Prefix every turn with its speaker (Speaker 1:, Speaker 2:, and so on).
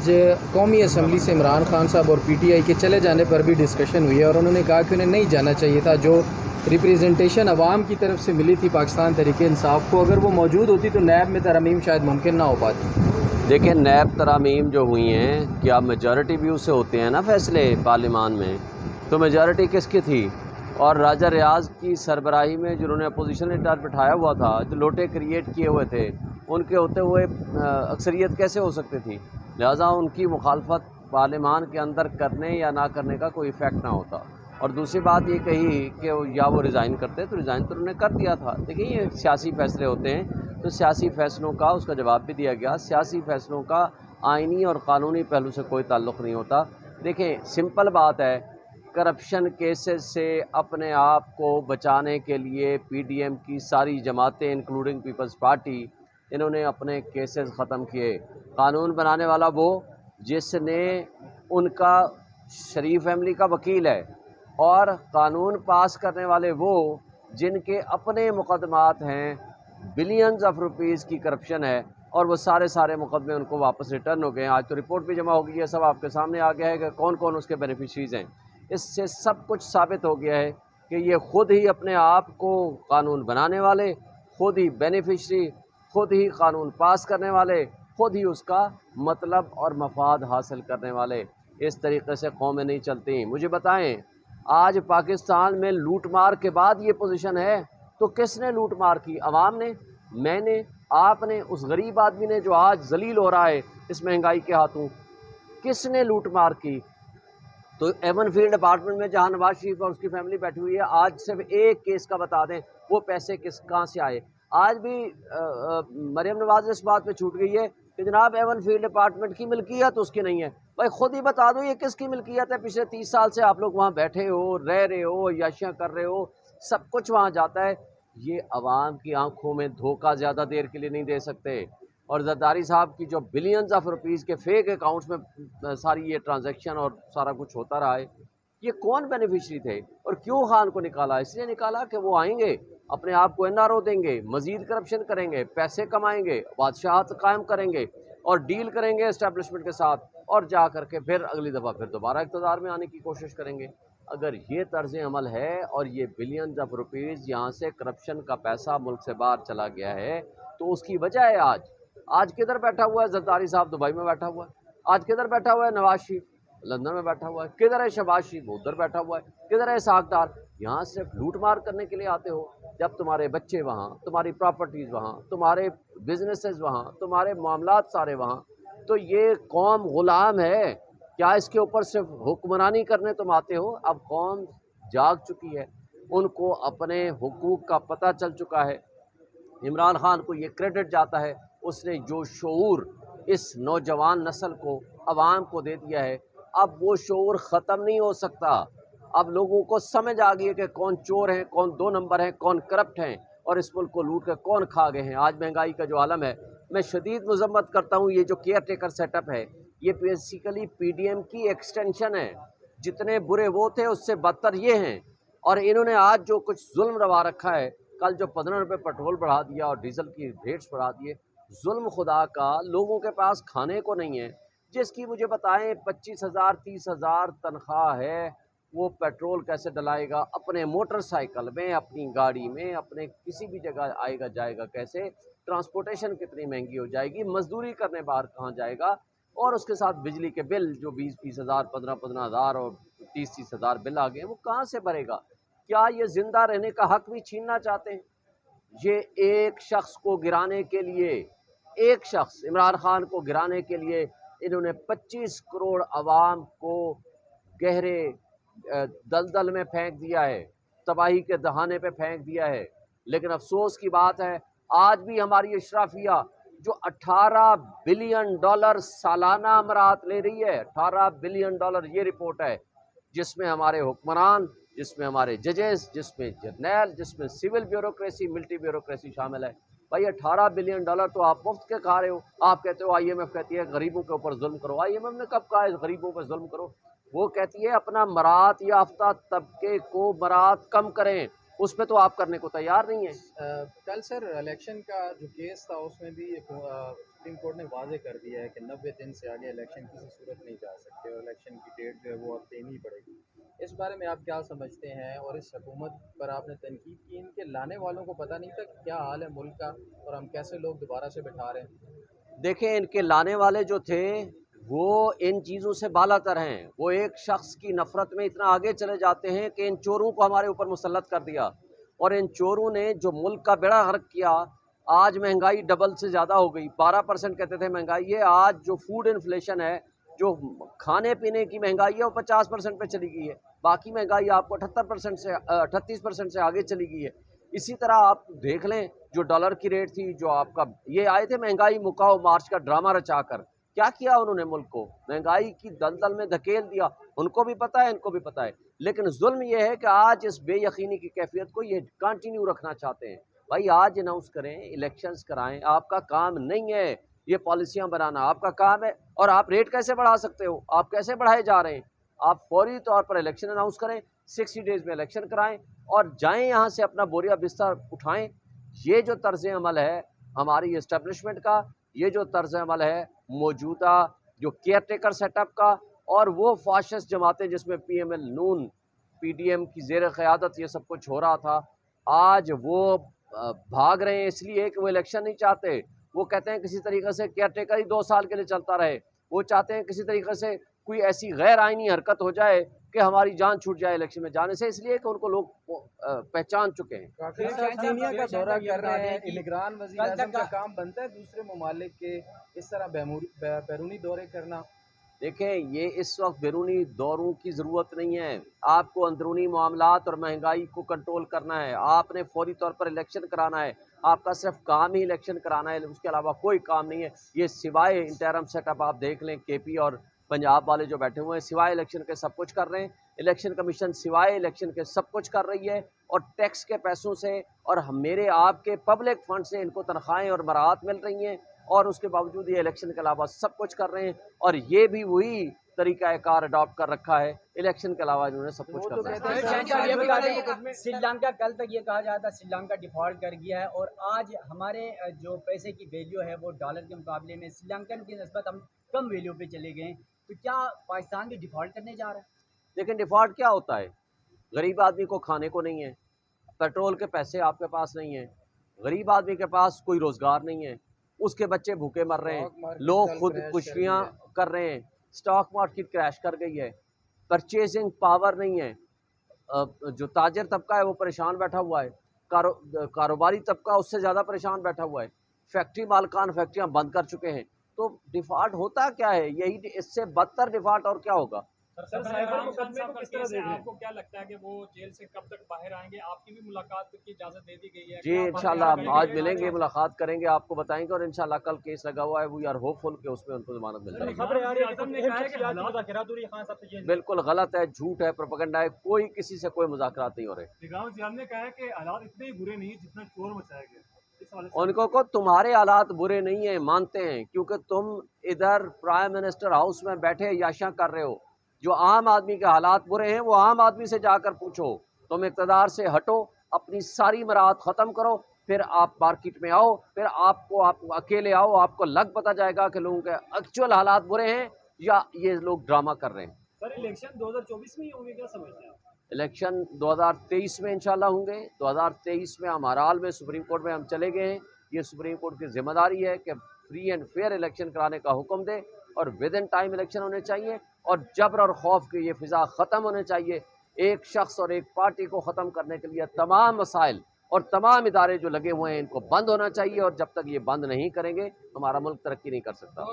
Speaker 1: जो कौमी असम्बली से इमरान खान साहब और पीटीआई के चले जाने पर भी डिस्कशन हुई है और उन्होंने कहा कि उन्हें नहीं जाना चाहिए था। जो रिप्रेजेंटेशन अवाम की तरफ से मिली थी पाकिस्तान तहरीक इंसाफ को, अगर वो मौजूद होती तो नैब में तरमीम शायद मुमकिन ना हो पाती।
Speaker 2: देखिए, नैब तरमीम जो हुई हैं, क्या मेजॉरिटी व्यू से होते हैं ना फैसले पार्लियामान में, तो मेजॉरिटी किसकी थी? और राजा रियाज की सरबराही में जिन्होंने अपोजिशन लीडर बिठाया हुआ था, जो लोटे क्रिएट किए हुए थे, उनके होते हुए अक्सरियत कैसे हो सकती थी? लिहाजा उनकी मुखालफत पार्लियामान के अंदर करने या ना करने का कोई इफ़ेक्ट ना होता। और दूसरी बात ये कही कि या वो रिज़ाइन करते, तो रिज़ाइन तो उन्होंने कर दिया था। देखिए, ये सियासी फ़ैसले होते हैं, तो सियासी फ़ैसलों का उसका जवाब भी दिया गया। सियासी फ़ैसलों का आइनी और क़ानूनी पहलू से कोई ताल्लुक़ नहीं होता। देखें, सिंपल बात है, करप्शन केसेस से अपने आप को बचाने के लिए पीडीएम की सारी जमातें इंक्लूडिंग पीपल्स पार्टी, इन्होंने अपने केसेस ख़त्म किए। कानून बनाने वाला वो जिसने उनका शरीफ फैमिली का वकील है, और कानून पास करने वाले वो जिनके अपने मुकदमात हैं, बिलियंस ऑफ रुपीज़ की करप्शन है, और वो सारे मुकदमे उनको वापस रिटर्न हो गए हैं। आज तो रिपोर्ट भी जमा हो गई है, सब आपके सामने आ गया है कि कौन कौन उसके बेनिफिशरीज़ हैं। इससे सब कुछ साबित हो गया है कि ये ख़ुद ही अपने आप को कानून बनाने वाले, ख़ुद ही बेनिफिशरी, ख़ुद ही कानून पास करने वाले, ख़ुद ही उसका मतलब और मफाद हासिल करने वाले। इस तरीक़े से कौमें नहीं चलती। मुझे बताएं, आज पाकिस्तान में लूट मार के बाद ये पोजीशन है, तो किसने लूट मार की? अवाम ने, मैंने, आपने, उस गरीब आदमी ने जो आज जलील हो रहा है इस महंगाई के हाथों। किसने लूट मार की? तो एवन फील्ड अपार्टमेंट में जहां नवाज शरीफ और उसकी फैमिली बैठी हुई है, आज सिर्फ एक केस का बता दें, वो पैसे कहाँ से आए? आज भी मरियम नवाज इस बात पे छूट गई है कि जनाब एवन फील्ड अपार्टमेंट की मिल्कियत उसकी नहीं है। भाई खुद ही बता दो ये किसकी मिल्कियत है। पिछले 30 साल से आप लोग वहाँ बैठे हो, रह रहे हो, याशियाँ कर रहे हो, सब कुछ वहाँ जाता है। ये अवाम की आंखों में धोखा ज़्यादा देर के लिए नहीं दे सकते। और जरदारी साहब की जो बिलियंस ऑफ रुपीज़ के फेक अकाउंट्स में सारी ये ट्रांजैक्शन और सारा कुछ होता रहा है, ये कौन बेनिफिशरी थे और क्यों खान को निकाला? इसलिए निकाला कि वो आएंगे, अपने आप को एनआरओ देंगे, मजीद करप्शन करेंगे, पैसे कमाएंगे, बादशाहत कायम करेंगे और डील करेंगे एस्टेब्लिशमेंट के साथ, और जा करके फिर अगली दफ़ा फिर दोबारा इक़्तिदार में आने की कोशिश करेंगे। अगर ये तर्ज़ अमल है और ये बिलियंस ऑफ रुपीज़ यहाँ से करप्शन का पैसा मुल्क से बाहर चला गया है, तो उसकी वजह है आज किधर बैठा हुआ है जरदारी साहब? दुबई में बैठा हुआ है। आज किधर बैठा हुआ है नवाज शरीफ? लंदन में बैठा हुआ है। किधर है शहबाज शरीफ? उधर बैठा हुआ है। किधर है इसहाक डार? यहाँ सिर्फ लूट मार करने के लिए आते हो, जब तुम्हारे बच्चे वहाँ, तुम्हारी प्रॉपर्टीज़ वहाँ, तुम्हारे बिजनेसेस वहाँ, तुम्हारे मामलात सारे वहाँ। तो ये कौम गुलाम है क्या? इसके ऊपर सिर्फ हुक्मरानी करने तुम आते हो? अब कौम जाग चुकी है, उनको अपने हुकूक का पता चल चुका है। इमरान खान को ये क्रेडिट जाता है, उसने जो शऊर इस नौजवान नस्ल को, अवाम को दे दिया है, अब वो शऊर ख़त्म नहीं हो सकता। अब लोगों को समझ आ गई है कि कौन चोर हैं, कौन दो नंबर हैं, कौन करप्ट हैं, और इस मुल्क को लूट कर कौन खा गए हैं। आज महंगाई का जो आलम है, मैं शदीद मजम्मत करता हूँ। ये जो केयर टेकर सेटअप है, ये बेसिकली पीडीएम की एक्सटेंशन है। जितने बुरे वो थे उससे बदतर ये हैं। और इन्होंने आज जो कुछ जुल्म रवा रखा है, कल जो 15 रुपये पेट्रोल बढ़ा दिया और डीजल की रेट्स बढ़ा दिए, जुल्म खुदा का। लोगों के पास खाने को नहीं है। जिसकी मुझे बताएं 25,000 30,000 तनख्वाह है, वो पेट्रोल कैसे डलाएगा? अपने मोटरसाइकिल में, अपनी गाड़ी में, अपने किसी भी जगह आएगा जाएगा कैसे? ट्रांसपोर्टेशन कितनी महंगी हो जाएगी? मजदूरी करने बाहर कहाँ जाएगा? और उसके साथ बिजली के बिल जो 20-20 हज़ार, 15-15 हज़ार और 30-30 हज़ार बिल आ गए, वो कहाँ से भरेगा? क्या ये जिंदा रहने का हक भी छीनना चाहते हैं? ये एक शख्स को गिराने के लिए, एक शख्स इमरान खान को गिराने के लिए इन्होंने 25 करोड़ अवाम को गहरे दलदल में फेंक दिया है, तबाही के दहाने पे फेंक दिया है। लेकिन अफसोस की बात है, आज भी हमारी अशराफिया जो 18 बिलियन डॉलर सालाना अमरात ले रही है, 18 बिलियन डॉलर, ये रिपोर्ट है, जिसमें हमारे हुक्मरान, जिसमें हमारे जजेस, जिसमें जर्नैल, जिसमें सिविल ब्यूरोक्रेसी, मिलिट्री ब्यूरोक्रेसी शामिल है। भाई 18 बिलियन डॉलर तो आप मुफ्त के खा रहे हो। आप कहते हो आईएमएफ कहती है गरीबों के ऊपर जुल्म करो। आईएमएफ ने कब कहा है गरीबों पर जुल्म करो? वो कहती है अपना मरात याफ्ता तबके को मरात कम करें, उस पर तो आप करने को तैयार नहीं है।
Speaker 1: कल सर इलेक्शन का जो केस था उसमें भी सुप्रीम कोर्ट ने वाजे कर दिया है कि 90 दिन से आगे इलेक्शन किसी सूरत नहीं जा सकते और इलेक्शन की डेट जो है वो अब देनी पड़ेगी। इस बारे में आप क्या समझते हैं? और इस हुकूमत पर आपने तनकीद की, इनके लाने वालों को पता नहीं था कि क्या हाल है मुल्क का और हम कैसे लोग दोबारा से बैठा रहे हैं?
Speaker 2: देखें, इनके लाने वाले जो थे वो इन चीज़ों से बालातर हैं। वो एक शख्स की नफ़रत में इतना आगे चले जाते हैं कि इन चोरों को हमारे ऊपर मुसल्लत कर दिया, और इन चोरों ने जो मुल्क का बेड़ा गर्क किया। आज महंगाई डबल से ज़्यादा हो गई, 12% कहते थे महंगाई है, आज जो फूड इन्फ्लेशन है, जो खाने पीने की महंगाई है, वो 50% पे चली गई है। बाकी महंगाई आपको 78% से 38% से आगे चली गई है। इसी तरह आप देख लें, जो डॉलर की रेट थी, जो आपका ये आए थे महंगाई मुकाओ मार्च का ड्रामा रचाकर, क्या किया उन्होंने? मुल्क को महंगाई की दलदल में धकेल दिया। उनको भी पता है, इनको भी पता है, लेकिन जुल्म ये है कि आज इस बेयकीनी की कैफियत को ये कंटिन्यू रखना चाहते हैं। भाई आज अनाउंस करें, इलेक्शंस कराएं, आपका काम नहीं है ये पॉलिसियां बनाना, आपका काम है। और आप रेट कैसे बढ़ा सकते हो? आप कैसे बढ़ाए जा रहे हैं? आप फौरी तौर पर इलेक्शन अनाउंस करें, 60 डेज में इलेक्शन कराएं और जाएं यहाँ से, अपना बोरिया बिस्तर उठाएं। ये जो तर्ज अमल है हमारी इस्टेब्लिशमेंट का, ये जो तर्ज अमल है मौजूदा जो केयर टेकर सेटअप का, और वो फाशिस्ट जमातें जिसमें PML नून PDM की ज़ेर क़यादत ये सब कुछ हो रहा था, आज वो भाग रहे हैं इसलिए कि वो इलेक्शन नहीं चाहते। वो कहते हैं किसी तरीके से केयर टेकर ही 2 साल के लिए चलता रहे। वो चाहते हैं किसी तरीके से कोई ऐसी गैर आइनी हरकत हो जाए कि हमारी जान छूट जाए इलेक्शन में जाने से, इसलिए कि उनको लोग पहचान चुके हैं।
Speaker 1: काफिर साहब दुनिया का दौरा कर रहे हैं, निगरान वज़ीर आज़म का काम बनता है दूसरे ममालिक के इस तरह बैरूनी दौरे करना?
Speaker 2: देखें, ये इस वक्त बैरूनी दौरों की ज़रूरत नहीं है। आपको अंदरूनी मामलात और महंगाई को कंट्रोल करना है। आपने फौरी तौर पर इलेक्शन कराना है। आपका सिर्फ काम ही इलेक्शन कराना है, उसके अलावा कोई काम नहीं है। ये सिवाय इंटरम सेटअप आप देख लें, KP और पंजाब वाले जो बैठे हुए हैं, सिवाय इलेक्शन के सब कुछ कर रहे हैं। इलेक्शन कमीशन सिवाय इलेक्शन के सब कुछ कर रही है, और टैक्स के पैसों से और मेरे आपके पब्लिक फंड से इनको तनख्वाहें और बरात मिल रही हैं, और उसके बावजूद ये इलेक्शन के अलावा सब कुछ कर रहे हैं। और ये भी वही तरीक़ाकार अडॉप्ट कर रखा है, इलेक्शन के अलावा इन्होंने सब कुछ करना है।
Speaker 3: श्रीलंका, कल तक ये कहा जाता श्रीलंका डिफ़ॉल्ट कर गया है, और आज हमारे जो पैसे की वैल्यू है वो डॉलर के मुकाबले में श्रीलंकन की निस्बत हम कम वैल्यू पे चले गए। तो क्या पाकिस्तान भी डिफ़ॉल्ट करने जा रहा है?
Speaker 2: लेकिन डिफ़ॉल्ट क्या होता है? गरीब आदमी को खाने को नहीं है, पेट्रोल के पैसे आपके पास नहीं है, गरीब आदमी के पास कोई रोज़गार नहीं है, उसके बच्चे भूखे मर रहे हैं, लोग खुदकुशियाँ कर रहे हैं, स्टॉक मार्केट क्रैश कर गई है, परचेजिंग पावर नहीं है, जो ताजर तबका है वो परेशान बैठा हुआ है, कारोबारी तबका उससे ज़्यादा परेशान बैठा हुआ है, फैक्ट्री मालकान फैक्ट्रियाँ बंद कर चुके हैं। तो डिफ़ॉल्ट होता क्या है? यही, इससे बदतर डिफ़ॉल्ट और क्या होगा?
Speaker 4: सर साइबर मुकदमे को किस तरह देख रहे हैं? आपको क्या लगता है कि वो जेल से कब तक बाहर आएंगे? आपकी भी मुलाकात की इजाजत दे दी गई है?
Speaker 2: जी इंशाल्लाह आज मिलेंगे, मुलाकात करेंगे, आपको बताएंगे, और इंशाल्लाह कल केस लगा हुआ है, वी आर होपफुल कि उसमें उनको जमानत मिल जाएगी। बिल्कुल गलत है, झूठ है, प्रोपेगेंडा है, कोई किसी से कोई मुज़ाकरात नहीं हो रहे।
Speaker 4: निगरान वज़ीर ने कहा है कि हालात इतने ही बुरे नहीं जितना शोर मचाया गया।
Speaker 2: उनको को तुम्हारे हालात बुरे नहीं है, मानते हैं, क्योंकि तुम इधर प्राइम मिनिस्टर हाउस में बैठे याशा कर रहे हो। जो आम आदमी के हालात बुरे हैं वो आम आदमी से जाकर पूछो। तुम इक़्तिदार से हटो, अपनी सारी मराहत ख़त्म करो, फिर आप मार्केट में आओ, फिर आप अकेले आओ, आपको लग पता जाएगा कि लोगों के एक्चुअल हालात बुरे हैं या ये लोग ड्रामा कर रहे हैं।
Speaker 4: सर इलेक्शन 2024 में ही होंगे, क्या समझते हैं आप?
Speaker 2: इलेक्शन 2023 में इंशाल्लाह होंगे। 2023 में हम हर हाल में सुप्रीम कोर्ट में हम चले गए हैं। ये सुप्रीम कोर्ट की जिम्मेदारी है कि फ्री एंड फेयर इलेक्शन कराने का हुक्म दे, और विद इन टाइम इलेक्शन होने चाहिए, और जबर और खौफ की ये फ़िज़ा ख़त्म होने चाहिए। एक शख्स और एक पार्टी को ख़त्म करने के लिए तमाम मसाइल और तमाम इदारे जो लगे हुए हैं इनको बंद होना चाहिए, और जब तक ये बंद नहीं करेंगे हमारा मुल्क तरक्की नहीं कर सकता।